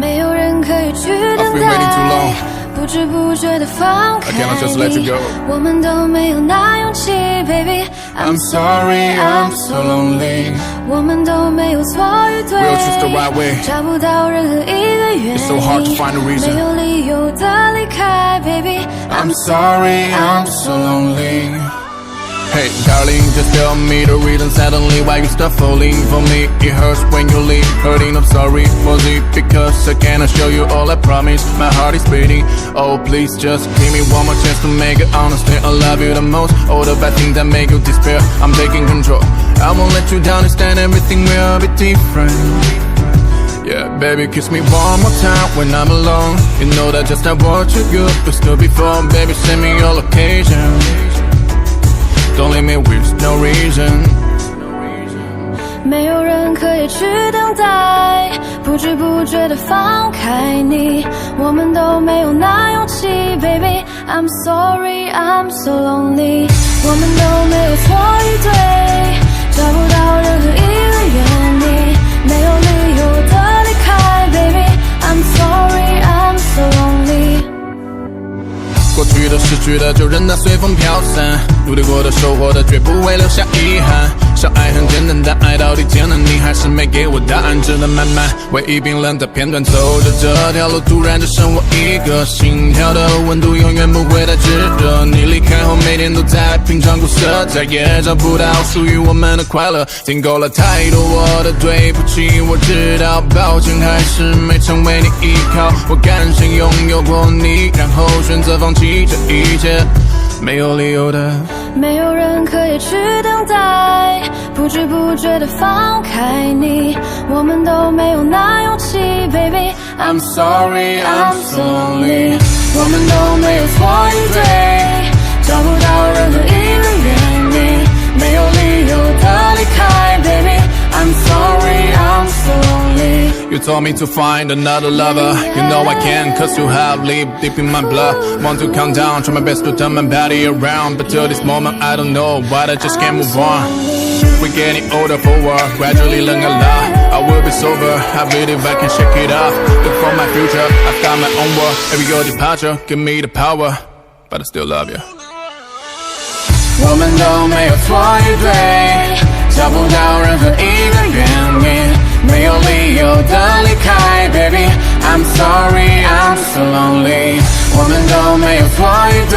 没有人可以去等 I've been waiting too 待 long. 不知不觉地放 I 开 cannot just let you 你 go. 我们都没有那勇气 Baby I'm sorry, I'm so lonely. 我们都没有错与对 We'll choose the right way. 找不到任何一个原因 It's so hard to find a reason. 没有理由的离开 Baby I'm sorry, I'm so lonely. Hey, darling, just tell me the reason suddenly why you start falling for me. It hurts when you leave, hurting, I'm sorry. Was it because I cannot show you all I promise? My heart is beating. Oh, please just give me one more chance to make it understand. I love you the most. All the bad things that make you despair, I'm taking control. I won't let you down, understand everything will be different. Yeah, baby, kiss me one more time when I'm alone. You know that just not what you used to before. Baby, send me your location. Don't leave me with no reason. 没有人可以去等待不知不觉地放开你我们都没有那勇气 Baby I'm sorry, I'm so lonely 我们都没有错与对找不到任何一个原因没有理由的离开 Baby I'm sorry, I'm so lonely 过去的失去的就任它随风飘散努力过的收获的绝不会留下遗憾相爱很简单但爱到底艰难你还是没给我答案只能慢慢回忆冰冷的片段走着这条路突然只剩我一个心跳的温度永远不会太炙热你离开后每天都在品尝苦涩再也找不到属于我们的快乐听够了太多我的对不起我知道抱歉还是没成为你依靠我甘心拥有过你然后选择放弃这一切没有理由的没有人可以去等待不知不觉地放开你我们都没有那勇气 Baby I'm sorry, I'm so lonely 我们都没有错与对找不到任何一个原因没有理由的离开 Baby I'm sorry, I'm so lonely You told me to find another lover You know I can cause you have lived deep in my blood Want to calm down, try my best to turn my body around But till this moment I don't know why I just can't move on We're getting older for what, gradually learn a lot I will be sober, I believe I can shake it off Look for my future, I've got my own world Every your departure, give me the power But I still love you 我们都没有错与对找不到任何一个原因没有理由的离开 Baby I'm sorry, I'm so lonely 我们都没有错与对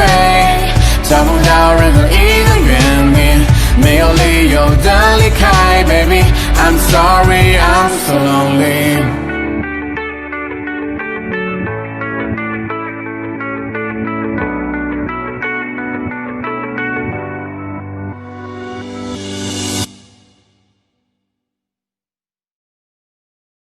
找不到任何一个原因没有理由的离开 Baby I'm sorry, I'm so lonely